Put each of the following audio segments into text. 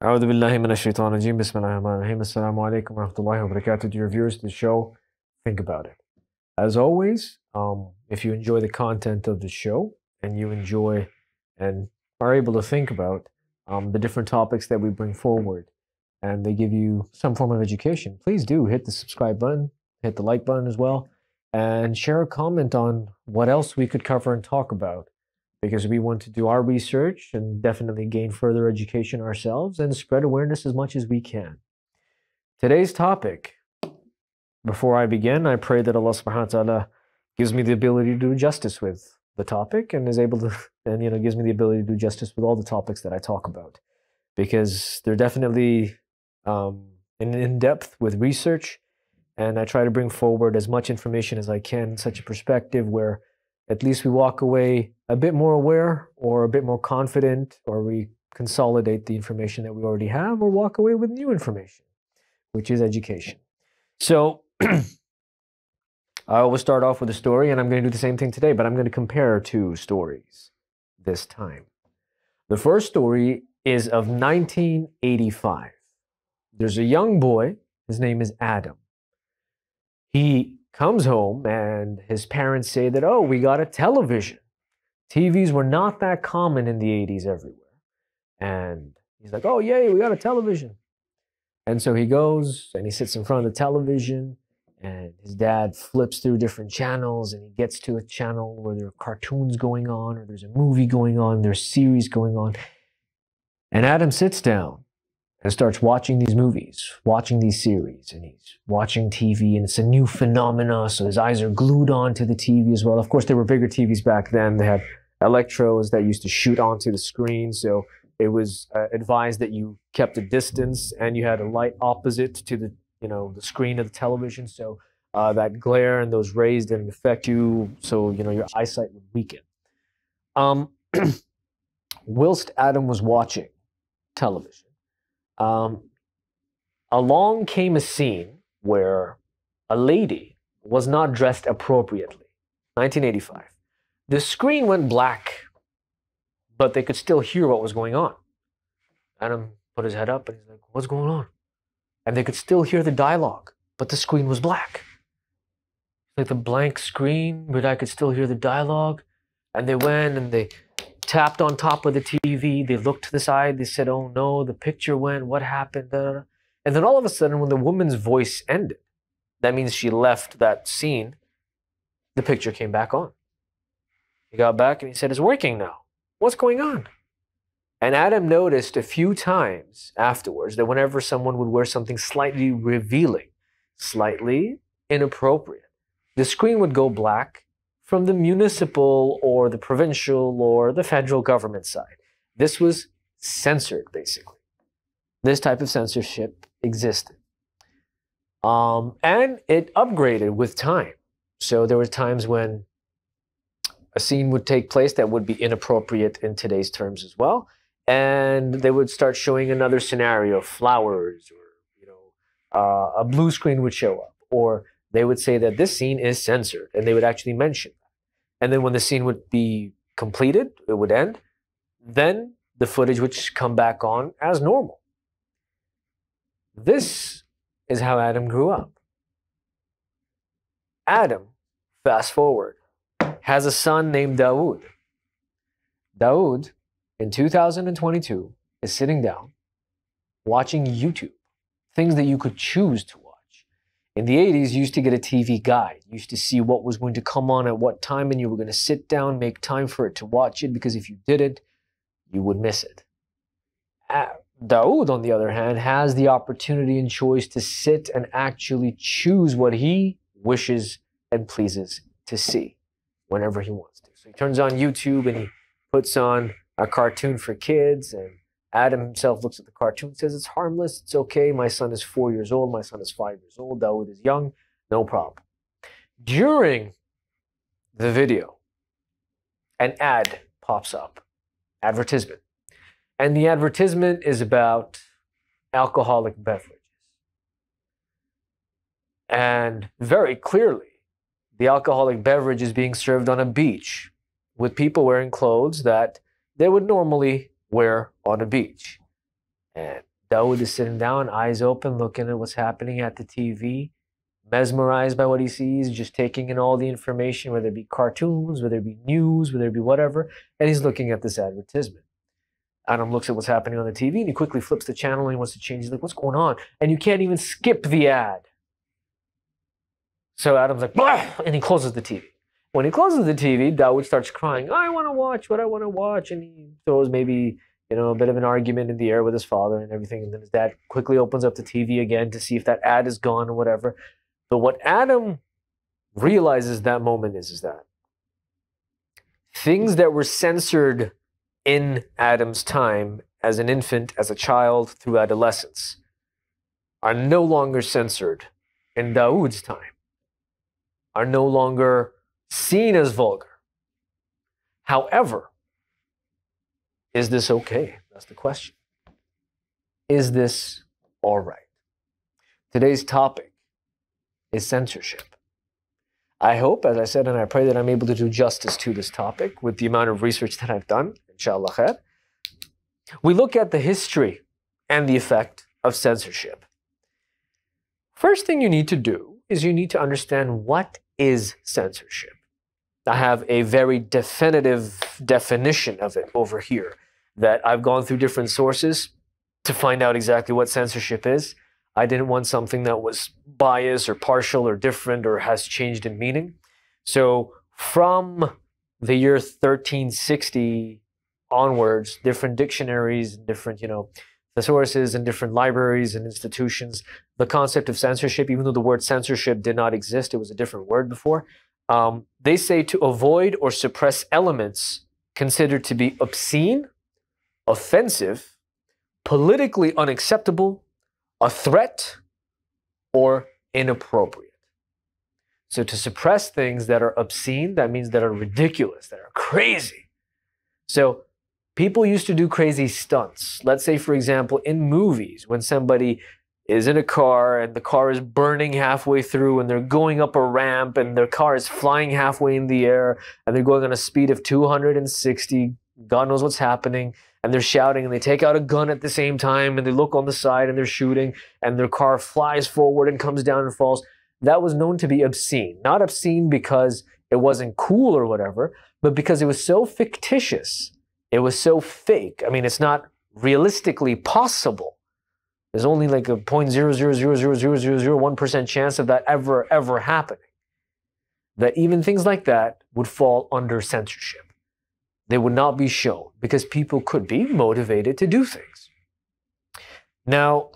أعوذ بالله من الشيطان الرجيم. بسم الله الرحمن الرحيم. Assalamu alaikum wa rahmatullahi wa barakatuh. To your viewers of the show, think about it. As always, if you enjoy the content of the show and you enjoy and are able to think about the different topics that we bring forward and they give you some form of education, please do hit the subscribe button, hit the like button as well, and share a comment on what else we could cover and talk about, because we want to do our research and definitely gain further education ourselves and spread awareness as much as we can. Today's topic, before I begin, I pray that Allah subhanahu wa ta'ala gives me the ability to do justice with the topic and is able to, and gives me the ability to do justice with all the topics that I talk about, because they're definitely in depth with research, and I try to bring forward as much information as I can in such a perspective where at least we walk away a bit more aware or a bit more confident, or we consolidate the information that we already have, or walk away with new information, which is education. So I always start off with a story, and I'm going to do the same thing today, but I'm going to compare two stories this time. The first story is of 1985. There's a young boy, his name is Adam. He comes home and his parents say that, oh, we got a television. TVs were not that common in the 80s everywhere. And he's like, oh, yay, we got a television. And so he goes and he sits in front of the television, and his dad flips through different channels, and he gets to a channel where there are cartoons going on, or there's a movie going on, there's series going on. And Adam sits down and starts watching these movies, watching these series, and he's watching TV, and it's a new phenomena, so his eyes are glued onto the TV as well. Of course, there were bigger TVs back then. They had electrodes that used to shoot onto the screen, so it was advised that you kept a distance, and you had a light opposite to the the screen of the television, so that glare and those rays didn't affect you, so your eyesight would weaken. Whilst Adam was watching television, along came a scene where a lady was not dressed appropriately. 1985. The screen went black, but they could still hear what was going on. Adam put his head up and he's like, what's going on? And they could still hear the dialogue, but the screen was black. Like the blank screen, but I could still hear the dialogue. And they went and they tapped on top of the TV. They looked to the side. They said, oh no, the picture went. What happened? And then all of a sudden, when the woman's voice ended, that means she left that scene, the picture came back on. He got back and he said, it's working now. What's going on? And Adam noticed a few times afterwards that whenever someone would wear something slightly revealing, slightly inappropriate, the screen would go black from the municipal or the provincial or the federal government side. This was censored, basically. This type of censorship existed. And it upgraded with time. So there were times when a scene would take place that would be inappropriate in today's terms as well. And they would start showing another scenario, flowers, or a blue screen would show up. Or they would say that this scene is censored, and they would actually mention that. And then when the scene would be completed, it would end, then the footage would come back on as normal. This is how Adam grew up. Adam, fast forward, has a son named Dawood. Dawood, in 2022, is sitting down, watching YouTube, things that you could choose to watch. In the 80s, you used to get a TV guide. You used to see what was going to come on at what time, and you were going to sit down, make time for it to watch it, because if you didn't, you would miss it. Dawood, on the other hand, has the opportunity and choice to sit and actually choose what he wishes and pleases to see whenever he wants to. So he turns on YouTube and he puts on a cartoon for kids, and Adam himself looks at the cartoon, says it's harmless, it's okay, my son is 4 years old, my son is 5 years old, Dawood is young, no problem. During the video, an ad pops up, advertisement. And the advertisement is about alcoholic beverages. And very clearly, the alcoholic beverage is being served on a beach with people wearing clothes that they would normally wear on a beach. And Dawood is sitting down, eyes open, looking at what's happening at the TV, mesmerized by what he sees, just taking in all the information, whether it be cartoons, whether it be news, whether it be whatever, and he's looking at this advertisement. Adam looks at what's happening on the TV and he quickly flips the channel and he wants to change. He's like, what's going on? And you can't even skip the ad. So Adam's like, blah! And he closes the TV. When he closes the TV, Dawood starts crying, I want to watch what I want to watch. And he throws maybe, a bit of an argument in the air with his father and everything. And then his dad quickly opens up the TV again to see if that ad is gone or whatever. But what Adam realizes that moment is that things that were censored in Adam's time as an infant, as a child, through adolescence, are no longer censored in Dawood's time, are no longer seen as vulgar. However, is this okay? That's the question. Is this all right? Today's topic is censorship. I hope, as I said, and I pray that I'm able to do justice to this topic with the amount of research that I've done, inshallah khair. We look at the history and the effect of censorship. First thing you need to do is you need to understand what is censorship. I have a very definitive definition of it over here that I've gone through different sources to find out exactly what censorship is. I didn't want something that was biased or partial or different or has changed in meaning. So from the year 1360 onwards, different dictionaries, different, thesaurus and different libraries and institutions, the concept of censorship, even though the word censorship did not exist, it was a different word before, they say to avoid or suppress elements considered to be obscene, offensive, politically unacceptable, a threat, or inappropriate. So to suppress things that are obscene, that means that are ridiculous, that are crazy. So people used to do crazy stunts. Let's say, for example, in movies, when somebody is in a car and the car is burning halfway through and they're going up a ramp and their car is flying halfway in the air and they're going on a speed of 260, God knows what's happening, and they're shouting and they take out a gun at the same time and they look on the side and they're shooting and their car flies forward and comes down and falls. That was known to be obscene. Not obscene because it wasn't cool or whatever, but because it was so fictitious. It was so fake. I mean, it's not realistically possible. There's only like a 0.0000001% chance of that ever happening. That even things like that would fall under censorship. They would not be shown because people could be motivated to do things. Now,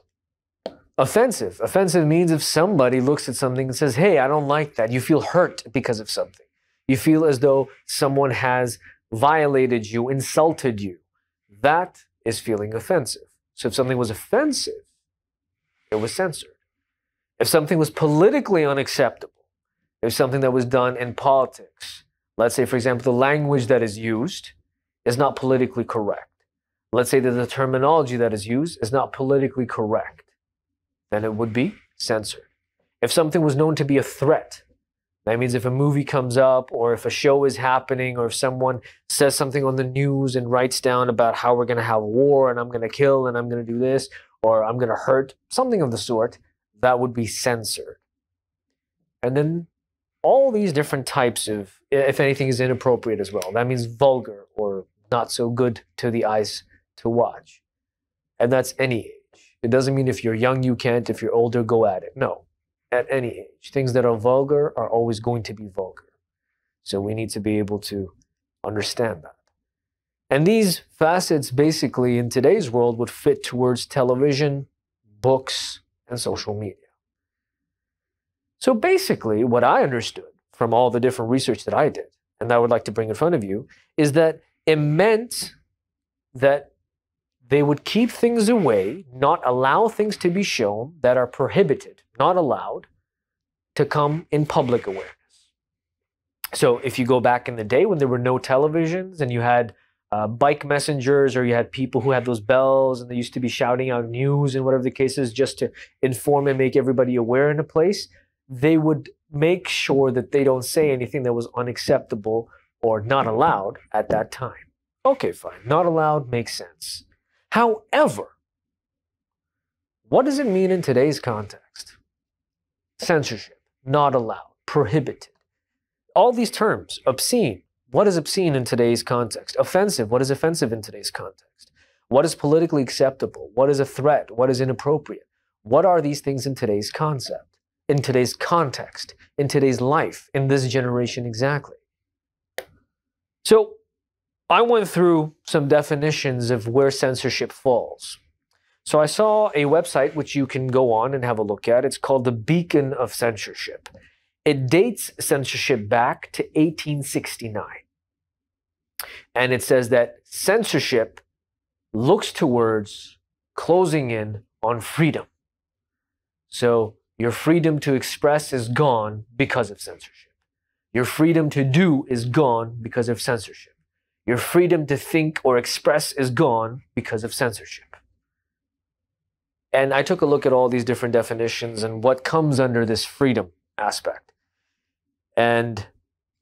offensive. Offensive means if somebody looks at something and says, hey, I don't like that. You feel hurt because of something. You feel as though someone has violated you, insulted you. That is feeling offensive. So if something was offensive, it was censored. If something was politically unacceptable, if something that was done in politics, let's say, for example, the language that is used is not politically correct. Let's say that the terminology that is used is not politically correct. Then it would be censored. If something was known to be a threat, that means if a movie comes up or if a show is happening or if someone says something on the news and writes down about how we're going to have war and I'm going to kill and I'm going to do this or I'm going to hurt, something of the sort, that would be censored. And then all these different types of, if anything is inappropriate as well, that means vulgar or not so good to the eyes to watch. And that's any age. It doesn't mean if you're young you can't, if you're older go at it. No. At any age. Things that are vulgar are always going to be vulgar. So we need to be able to understand that. And these facets basically in today's world would fit towards television, books, and social media. So basically what I understood from all the different research that I did, and I would like to bring in front of you, is that it meant that they would keep things away, not allow things to be shown that are prohibited, not allowed, to come in public awareness. So if you go back in the day when there were no televisions and you had bike messengers or you had people who had those bells and they used to be shouting out news and whatever the case is just to inform and make everybody aware in a place, they would make sure that they don't say anything that was unacceptable or not allowed at that time. Okay, fine. Not allowed makes sense. However, what does it mean in today's context? Censorship, not allowed, prohibited. All these terms, obscene. What is obscene in today's context? Offensive. What is offensive in today's context? What is politically acceptable? What is a threat? What is inappropriate? What are these things in today's concept, in today's context, in today's life, in this generation exactly? So I went through some definitions of where censorship falls. So I saw a website which you can go on and have a look at. It's called the Beacon of Censorship. It dates censorship back to 1869. And it says that censorship looks towards closing in on freedom. So your freedom to express is gone because of censorship. Your freedom to do is gone because of censorship. Your freedom to think or express is gone because of censorship. And I took a look at all these different definitions and what comes under this freedom aspect. And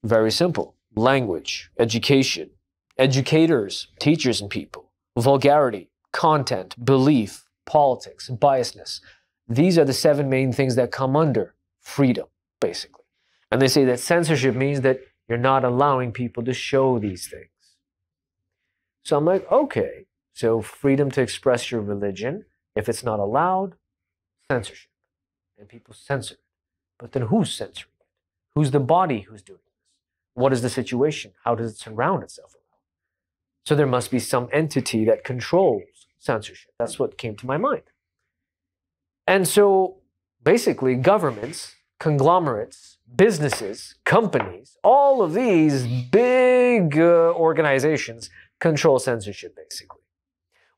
very simple: language, education, educators, teachers and people, vulgarity, content, belief, politics, biasness. These are the 7 main things that come under freedom, basically. And they say that censorship means that you're not allowing people to show these things. So I'm like, okay, so freedom to express your religion, if it's not allowed, censorship. And people censor it. But then who's censoring it? Who's the body who's doing this? What is the situation? How does it surround itself around? So there must be some entity that controls censorship. That's what came to my mind. And so basically governments, conglomerates, businesses, companies, all of these big organizations control censorship basically.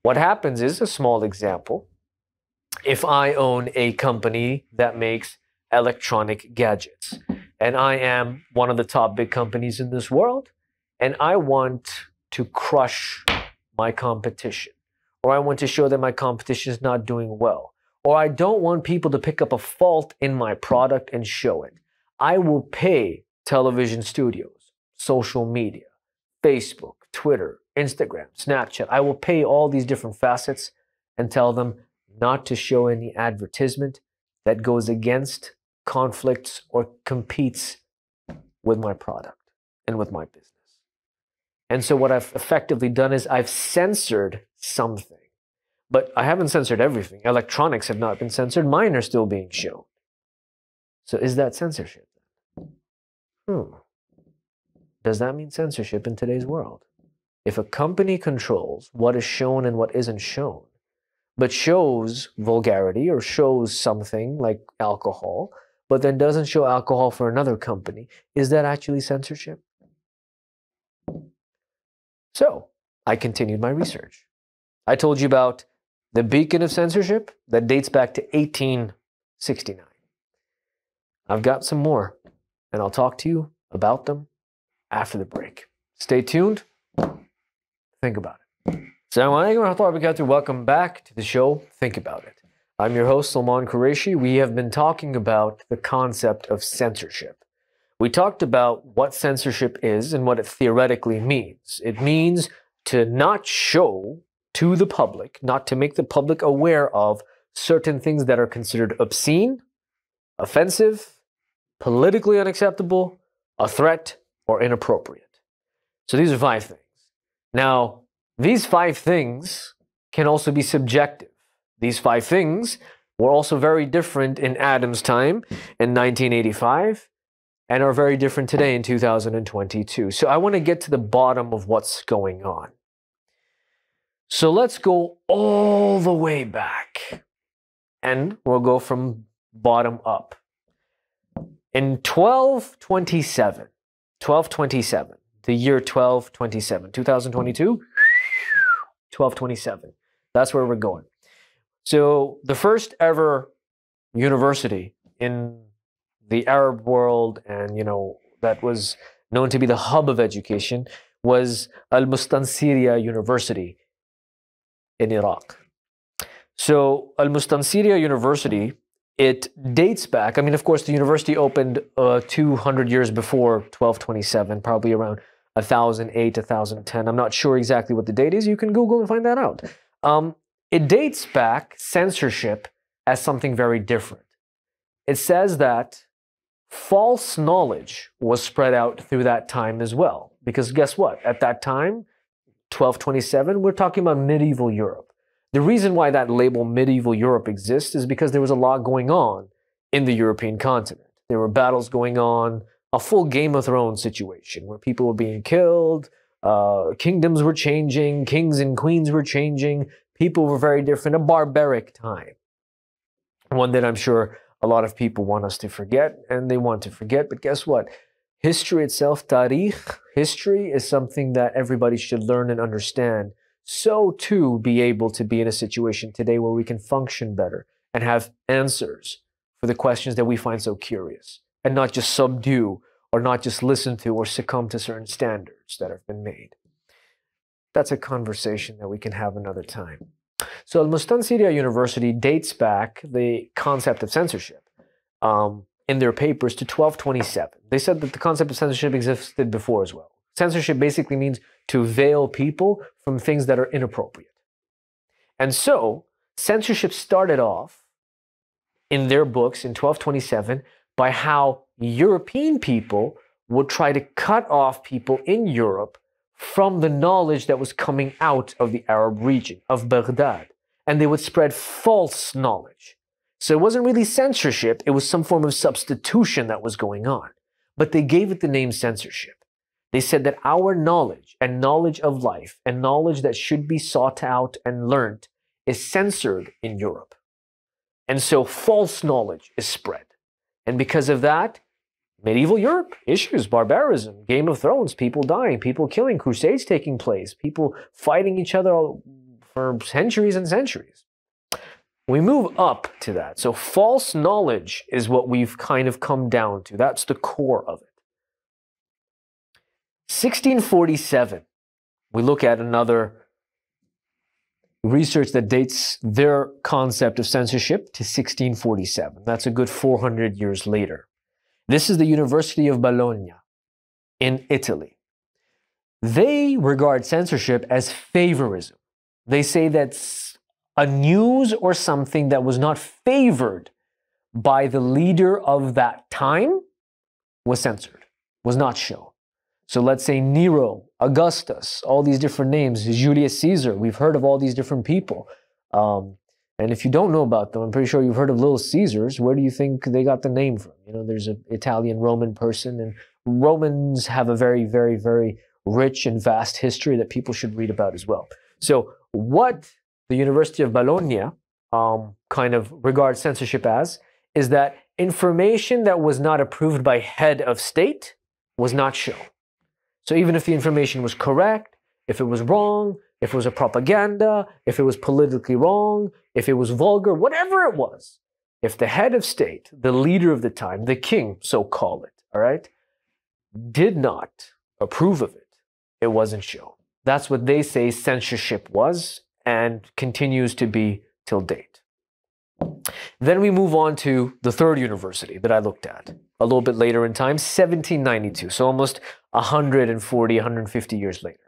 What happens is, a small example, if I own a company that makes electronic gadgets, and I am one of the top big companies in this world, and I want to crush my competition, or I want to show that my competition is not doing well, or I don't want people to pick up a fault in my product and show it, I will pay television studios, social media, Facebook, Twitter, Instagram, Snapchat. I will pay all these different facets and tell them not to show any advertisement that goes against, conflicts, or competes with my product and with my business. And so what I've effectively done is I've censored something. But I haven't censored everything. Electronics have not been censored. Mine are still being shown. So is that censorship? Does that mean censorship in today's world? If a company controls what is shown and what isn't shown, but shows vulgarity or shows something like alcohol, but then doesn't show alcohol for another company, is that actually censorship? So I continued my research. I told you about the Beacon of Censorship that dates back to 1869. I've got some more, and I'll talk to you about them after the break. Stay tuned. Think about it. Assalamu alaikum wa rahmatullahi wa barakatuh. Welcome back to the show, Think About It. I'm your host, Salman Qureshi. We have been talking about the concept of censorship. We talked about what censorship is and what it theoretically means. It means to not show to the public, not to make the public aware of certain things that are considered obscene, offensive, politically unacceptable, a threat, or inappropriate. So these are 5 things. Now, these 5 things can also be subjective. These 5 things were also very different in Adam's time in 1985 and are very different today in 2022. So I want to get to the bottom of what's going on. So let's go all the way back, and we'll go from bottom up. In 1227, the year 1227, 2022, 1227. That's where we're going. So the first ever university in the Arab world, and that was known to be the hub of education, was Al-Mustansiriya University in Iraq. So Al-Mustansiriya University, it dates back, of course, the university opened 200 years before 1227, probably around 1008, 1010. I'm not sure exactly what the date is. You can Google and find that out. It dates back, censorship, as something very different. It says that false knowledge was spread out through that time as well. Because guess what? At that time, 1227, we're talking about medieval Europe. The reason why that label medieval Europe exists is because there was a lot going on in the European continent. There were battles going on, a full Game of Thrones situation where people were being killed, kingdoms were changing, kings and queens were changing, people were very different, a barbaric time. One that I'm sure a lot of people want us to forget, and they want to forget, but guess what? History itself, tarikh, history is something that everybody should learn and understand. So too be able to be in a situation today where we can function better and have answers for the questions that we find so curious, and not just subdue or not just listen to or succumb to certain standards that have been made. That's a conversation that we can have another time. So Al-Mustansiriya University dates back the concept of censorship in their papers to 1227. They said that the concept of censorship existed before as well. Censorship basically means to veil people from things that are inappropriate. And so censorship started off in their books in 1227 by how European people would try to cut off people in Europe from the knowledge that was coming out of the Arab region, of Baghdad. And they would spread false knowledge. So it wasn't really censorship, it was some form of substitution that was going on. But they gave it the name censorship. They said that our knowledge and knowledge of life and knowledge that should be sought out and learned is censored in Europe. And so false knowledge is spread. And because of that, medieval Europe, issues, barbarism, Game of Thrones, people dying, people killing, crusades taking place, people fighting each other for centuries and centuries. We move up to that. So false knowledge is what we've kind of come down to. That's the core of it. 1647, we look at another research that dates their concept of censorship to 1647. That's a good 400 years later. This is the University of Bologna in Italy. They regard censorship as favorism. They say that's a news or something that was not favored by the leader of that time was censored, was not shown. So let's say Nero, Augustus, all these different names, Julius Caesar, we've heard of all these different people. And if you don't know about them, I'm pretty sure you've heard of Little Caesars. Where do you think they got the name from? You know, there's an Italian Roman person, and Romans have a very, very, very rich and vast history that people should read about as well. So what the University of Bologna kind of regards censorship as is that information that was not approved by head of state was not shown. So even if the information was correct, if it was wrong, if it was a propaganda, if it was politically wrong, if it was vulgar, whatever it was, if the head of state, the leader of the time, the king, so call it, all right, did not approve of it, it wasn't shown. That's what they say censorship was and continues to be till date. Then we move on to the third university that I looked at a little bit later in time, 1792, so almost 140, 150 years later.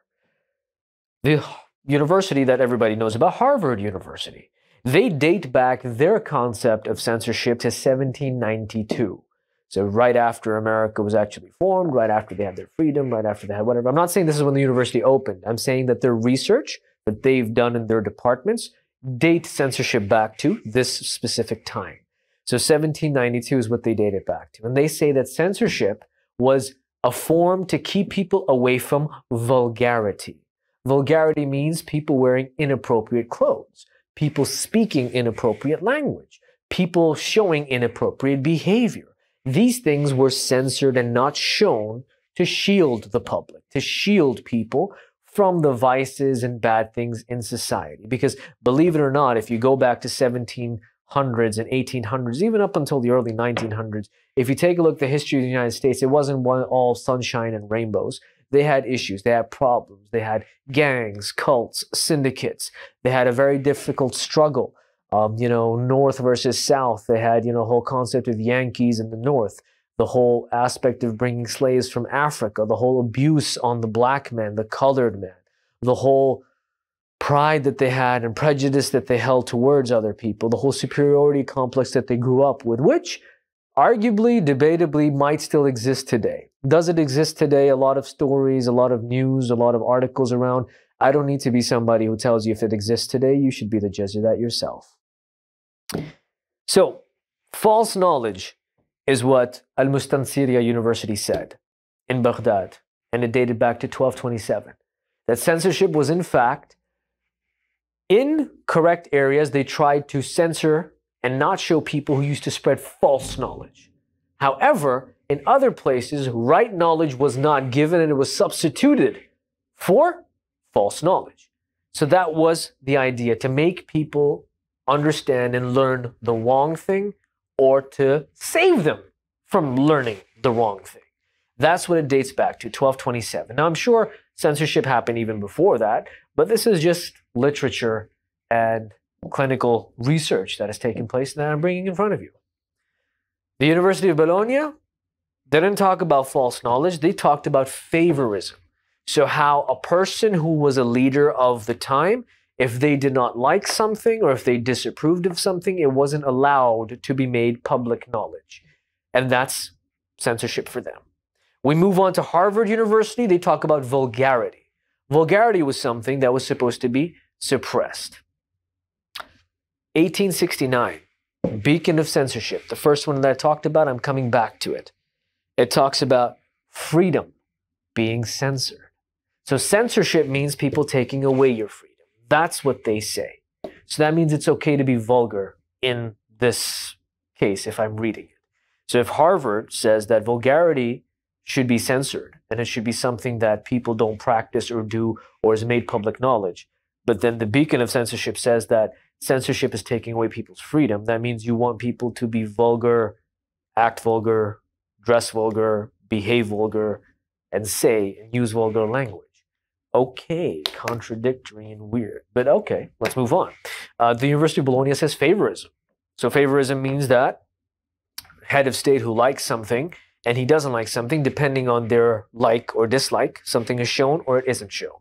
The university that everybody knows about, Harvard University, they date back their concept of censorship to 1792. So right after America was actually formed, right after they had their freedom, right after they had whatever. I'm not saying this is when the university opened. I'm saying that their research that they've done in their departments date censorship back to this specific time. So 1792 is what they date it back to. And they say that censorship was a form to keep people away from vulgarity. Vulgarity means people wearing inappropriate clothes, people speaking inappropriate language, people showing inappropriate behavior. These things were censored and not shown to shield the public, to shield people from the vices and bad things in society. Because believe it or not, if you go back to 1700s and 1800s, even up until the early 1900s, if you take a look at the history of the United States, it wasn't all sunshine and rainbows. They had issues, they had problems, they had gangs, cults, syndicates. They had a very difficult struggle, North versus South. They had, the whole concept of Yankees in the North, the whole aspect of bringing slaves from Africa, the whole abuse on the black man, the colored man, the whole pride that they had and prejudice that they held towards other people, the whole superiority complex that they grew up with, which arguably, debatably, might still exist today. Does it exist today? A lot of stories, a lot of news, a lot of articles around. I don't need to be somebody who tells you if it exists today. You should be the judge of that yourself. So, false knowledge is what Al-Mustansiriya University said in Baghdad, and it dated back to 1227. That censorship was in fact, in correct areas, they tried to censor and not show people who used to spread false knowledge. However, in other places, right knowledge was not given and it was substituted for false knowledge. So that was the idea, to make people understand and learn the wrong thing, or to save them from learning the wrong thing. That's what it dates back to, 1227. Now, I'm sure censorship happened even before that, but this is just literature and clinical research that has taken place that I'm bringing in front of you. The University of Bologna didn't talk about false knowledge. They talked about favorism. So how a person who was a leader of the time, if they did not like something or if they disapproved of something, it wasn't allowed to be made public knowledge. And that's censorship for them. We move on to Harvard University. They talk about vulgarity. Vulgarity was something that was supposed to be suppressed. 1869, beacon of censorship. The first one that I talked about, I'm coming back to it. It talks about freedom being censored. So censorship means people taking away your freedom. That's what they say. So that means it's okay to be vulgar in this case if I'm reading it. So if Harvard says that vulgarity should be censored and it should be something that people don't practice or do or is made public knowledge, but then the beacon of censorship says that censorship is taking away people's freedom, that means you want people to be vulgar, act vulgar, dress vulgar, behave vulgar, and say and use vulgar language. Okay, contradictory and weird, but okay, let's move on. The University of Bologna says favorism. So favorism means that head of state who likes something and he doesn't like something, depending on their like or dislike, something is shown or it isn't shown.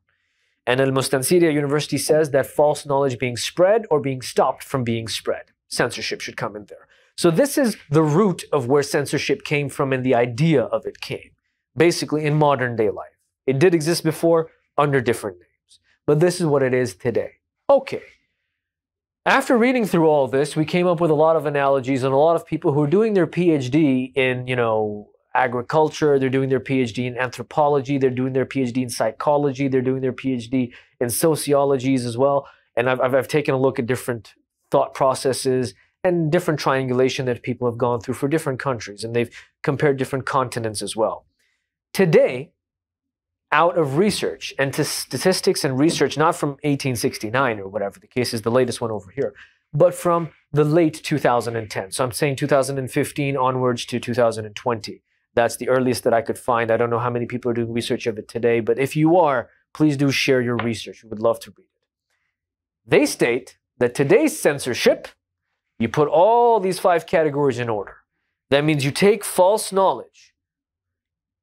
And Al-Mustansiriya University says that false knowledge being spread or being stopped from being spread. Censorship should come in there. So this is the root of where censorship came from and the idea of it came, basically in modern day life. It did exist before under different names, but this is what it is today. Okay. After reading through all this, we came up with a lot of analogies and a lot of people who are doing their PhD in, agriculture, they're doing their PhD in anthropology, they're doing their PhD in psychology, they're doing their PhD in sociologies as well. And I've taken a look at different thought processes and different triangulation that people have gone through for different countries, and they've compared different continents as well. Today, out of research and to statistics and research, not from 1869 or whatever the case is, the latest one over here, but from the late 2010. So I'm saying 2015 onwards to 2020. That's the earliest that I could find. I don't know how many people are doing research of it today, but if you are, please do share your research. We would love to read it. They state that today's censorship, you put all these 5 categories in order. That means you take false knowledge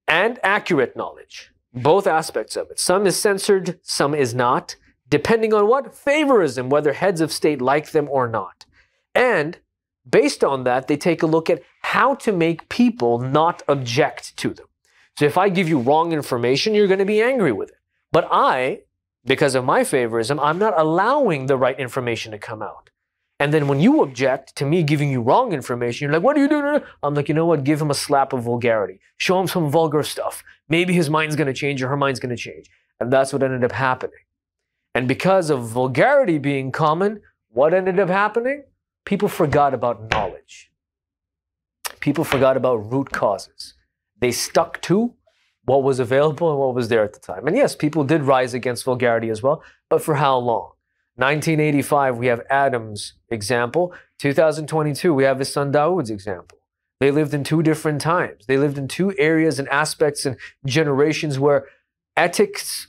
and accurate knowledge, both aspects of it. Some is censored, some is not, depending on what? Favorism, whether heads of state like them or not. And based on that, they take a look at how to make people not object to them. So if I give you wrong information, you're going to be angry with it. But I, because of my favorism, I'm not allowing the right information to come out. And then when you object to me giving you wrong information, you're like, what are you doing? I'm like, you know what? Give him a slap of vulgarity. Show him some vulgar stuff. Maybe his mind's going to change or her mind's going to change. And that's what ended up happening. And because of vulgarity being common, what ended up happening? People forgot about knowledge. People forgot about root causes. They stuck to what was available and what was there at the time. And yes, people did rise against vulgarity as well, but for how long? 1985, we have Adam's example. 2022, we have his son Dawood's example. They lived in 2 different times. They lived in 2 areas and aspects and generations where ethics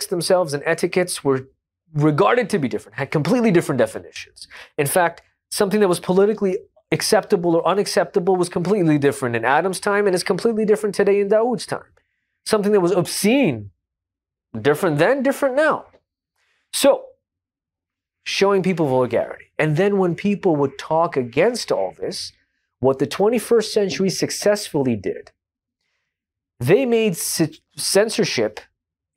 themselves and etiquettes were regarded to be different, had completely different definitions. In fact, something that was politically acceptable or unacceptable was completely different in Adam's time and is completely different today in Dawood's time. Something that was obscene, different then, different now. So, showing people vulgarity. And then when people would talk against all this, what the 21st century successfully did, they made censorship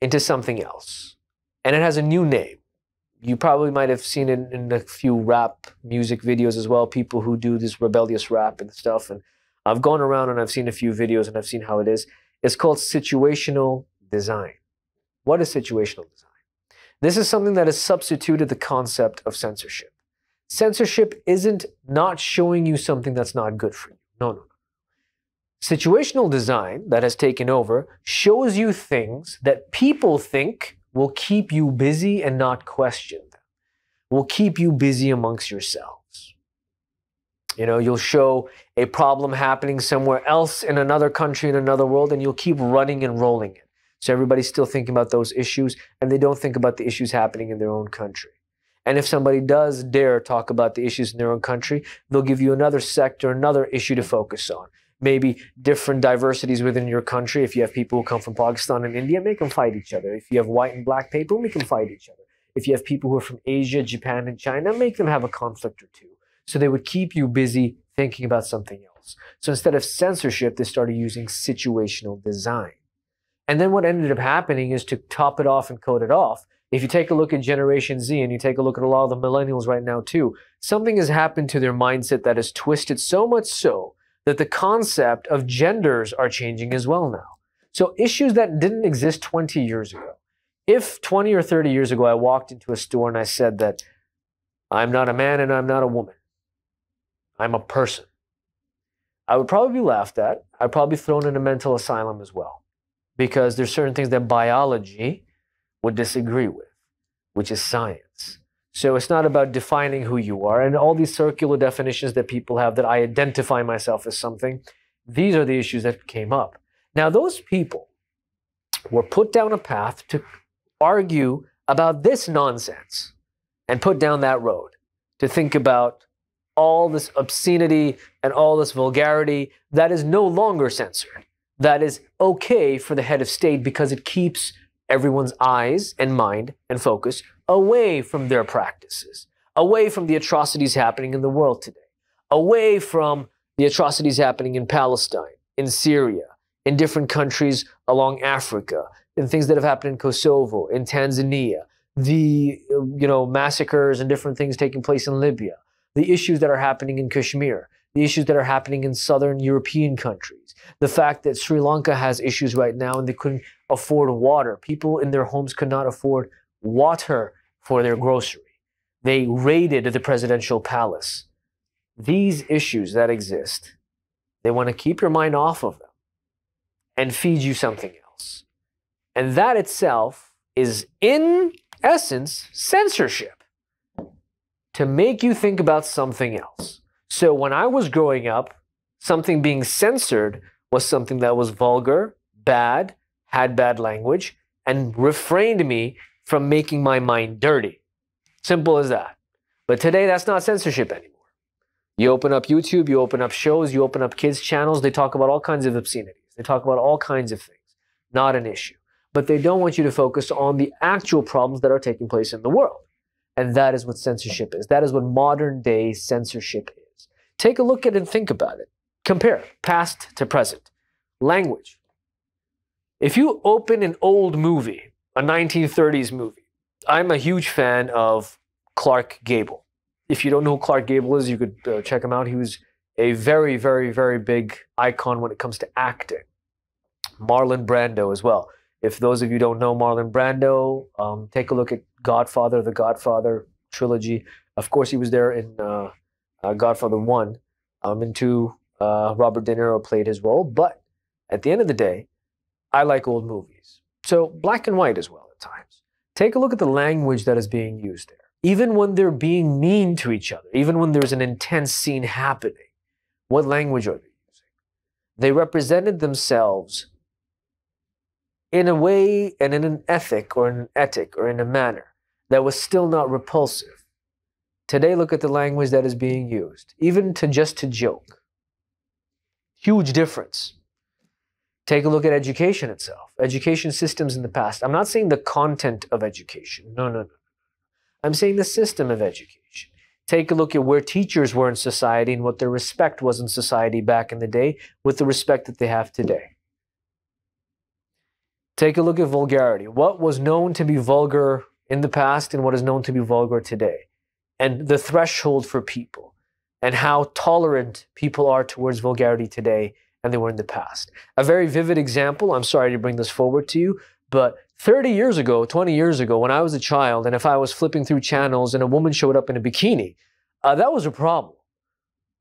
into something else. And it has a new name. You probably might have seen it in a few rap music videos as well, people who do this rebellious rap and stuff. And I've gone around and I've seen a few videos and I've seen how it is. It's called situational design. What is situational design? This is something that has substituted the concept of censorship. Censorship isn't not showing you something that's not good for you. No, no, no. Situational design that has taken over shows you things that people think will keep you busy and not question them, will keep you busy amongst yourselves. You know, you'll show a problem happening somewhere else in another country, in another world, and you'll keep running and rolling it. So everybody's still thinking about those issues, and they don't think about the issues happening in their own country. And if somebody does dare talk about the issues in their own country, they'll give you another sector, another issue to focus on. Maybe different diversities within your country. If you have people who come from Pakistan and India, make them fight each other. If you have white and black people, make them fight each other. If you have people who are from Asia, Japan, and China, make them have a conflict or two. So they would keep you busy thinking about something else. So instead of censorship, they started using situational design. And then what ended up happening is, to top it off and coat it off, if you take a look at Generation Z and you take a look at a lot of the millennials right now too, something has happened to their mindset that is twisted so much so that the concept of genders are changing as well now. So issues that didn't exist 20 years ago. If 20 or 30 years ago I walked into a store and I said that I'm not a man and I'm not a woman, I'm a person, I would probably be laughed at. I'd probably be thrown in a mental asylum as well, because there's certain things that biology would disagree with, which is science. So it's not about defining who you are. And all these circular definitions that people have, that I identify myself as something, these are the issues that came up. Now, those people were put down a path to argue about this nonsense and put down that road to think about all this obscenity and all this vulgarity that is no longer censored, that is okay for the head of state, because it keeps everyone's eyes and mind and focus away from their practices, away from the atrocities happening in the world today, away from the atrocities happening in Palestine, in Syria, in different countries along Africa, in things that have happened in Kosovo, in Tanzania, the massacres and different things taking place in Libya, the issues that are happening in Kashmir, the issues that are happening in southern European countries, the fact that Sri Lanka has issues right now and they couldn't afford water. People in their homes could not afford water for their grocery. They raided the presidential palace. These issues that exist, they want to keep your mind off of them and feed you something else. And that itself is, in essence, censorship, to make you think about something else. So when I was growing up, something being censored was something that was vulgar, bad, had bad language, and refrained me from making my mind dirty. Simple as that. But today, that's not censorship anymore. You open up YouTube, you open up shows, you open up kids' channels, they talk about all kinds of obscenities. They talk about all kinds of things. Not an issue. But they don't want you to focus on the actual problems that are taking place in the world. And that is what censorship is. That is what modern day censorship is. Take a look at it and think about it. Compare past to present. Language. If you open an old movie, a 1930s movie, I'm a huge fan of Clark Gable. If you don't know who Clark Gable is, you could check him out. He was a very, very, very big icon when it comes to acting. Marlon Brando as well. If those of you don't know Marlon Brando, take a look at Godfather, the Godfather trilogy. Of course, he was there in Godfather 1. And 2, Robert De Niro played his role. But at the end of the day, I like old movies. So black and white as well at times. Take a look at the language that is being used there. Even when they're being mean to each other, even when there's an intense scene happening, what language are they using? They represented themselves in a way and in an ethic or in a manner that was still not repulsive. Today, look at the language that is being used, even just to joke. Huge difference. Take a look at education itself, education systems in the past. I'm not saying the content of education. No, no, no. I'm saying the system of education. Take a look at where teachers were in society and what their respect was in society back in the day with the respect that they have today. Take a look at vulgarity. What was known to be vulgar in the past and what is known to be vulgar today. And the threshold for people and how tolerant people are towards vulgarity today and they were in the past. A very vivid example, I'm sorry to bring this forward to you, but 30 years ago, 20 years ago, when I was a child, and if I was flipping through channels and a woman showed up in a bikini, that was a problem.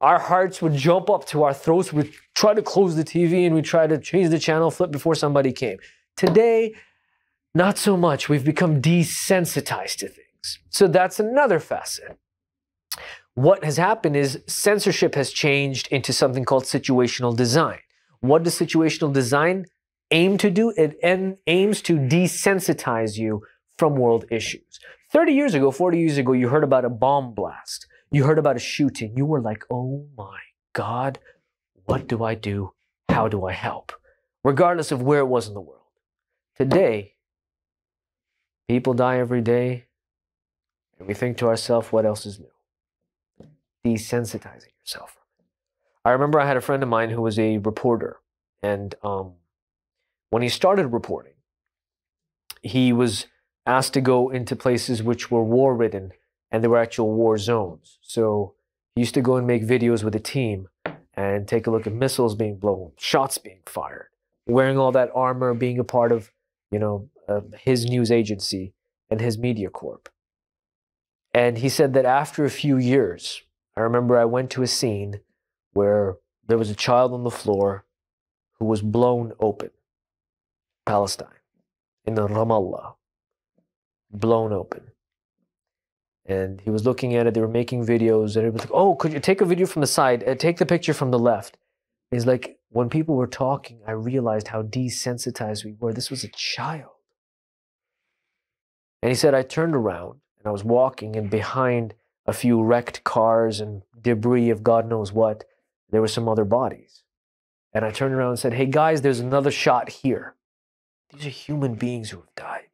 Our hearts would jump up to our throats. We'd try to close the TV and we'd try to change the channel, flip before somebody came. Today, not so much. We've become desensitized to things. So that's another facet. What has happened is censorship has changed into something called situational design. What does situational design aim to do? It aims to desensitize you from world issues. 30 years ago, 40 years ago, you heard about a bomb blast. You heard about a shooting. You were like, oh my God, what do I do? How do I help? Regardless of where it was in the world. Today, people die every day, and we think to ourselves, what else is new? Desensitizing yourself from it. I remember I had a friend of mine who was a reporter, and when he started reporting, he was asked to go into places which were war-ridden, and there were actual war zones. So he used to go and make videos with a team and take a look at missiles being blown, shots being fired, wearing all that armor, being a part of, his news agency and his media corp. And he said that after a few years, I remember I went to a scene where there was a child on the floor who was blown open. Palestine, in the Ramallah, blown open. And he was looking at it, they were making videos, and it was like, oh, could you take a video from the side, take the picture from the left. And he's like, when people were talking, I realized how desensitized we were. This was a child. And he said, I turned around, and I was walking, and behind a few wrecked cars and debris of God knows what, there were some other bodies. And I turned around and said, hey guys, there's another shot here. These are human beings who have died.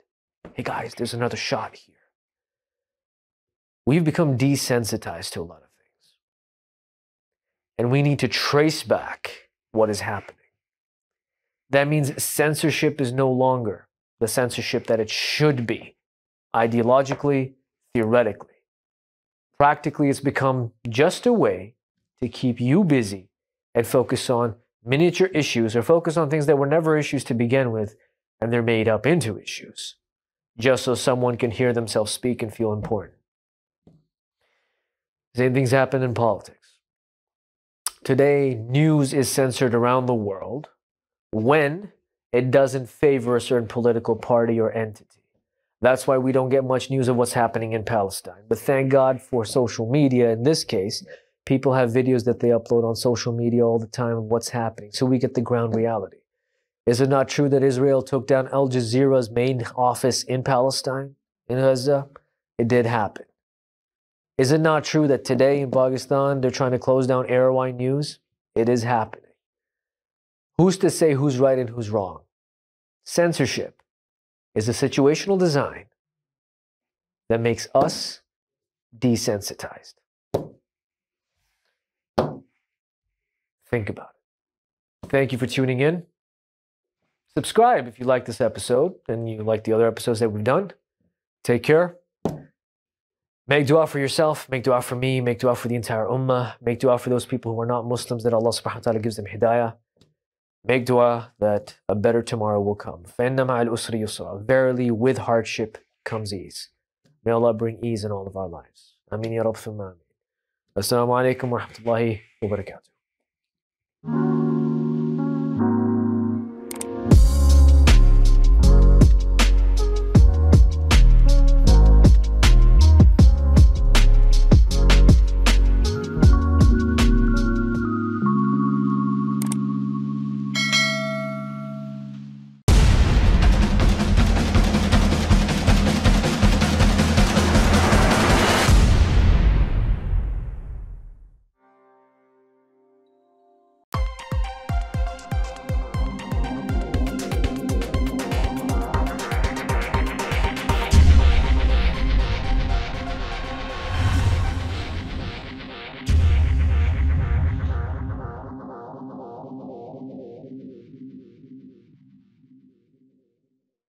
Hey guys, there's another shot here. We've become desensitized to a lot of things. And we need to trace back what is happening. That means censorship is no longer the censorship that it should be, ideologically, theoretically. Practically, it's become just a way to keep you busy and focus on miniature issues or focus on things that were never issues to begin with, and they're made up into issues, just so someone can hear themselves speak and feel important. Same things happen in politics. Today, news is censored around the world when it doesn't favor a certain political party or entity. That's why we don't get much news of what's happening in Palestine. But thank God for social media. In this case, people have videos that they upload on social media all the time of what's happening, so we get the ground reality. Is it not true that Israel took down Al Jazeera's main office in Palestine, in Gaza? It did happen. Is it not true that today in Pakistan, they're trying to close down Airline News? It is happening. Who's to say who's right and who's wrong? Censorship is a situational design that makes us desensitized. Think about it. Thank you for tuning in. Subscribe if you like this episode and you like the other episodes that we've done. Take care. Make dua for yourself, make dua for me, make dua for the entire ummah, make dua for those people who are not Muslims, that Allah subhanahu wa ta'ala gives them hidayah. Make dua that a better tomorrow will come. فَإِنَّ مَعَ الْأُسْرِ يُسْرًا. Verily, with hardship comes ease. May Allah bring ease in all of our lives. Ameen ya Rabb thumma ameen. Assalamu alaikum wa rahmatullahi wa barakatuh.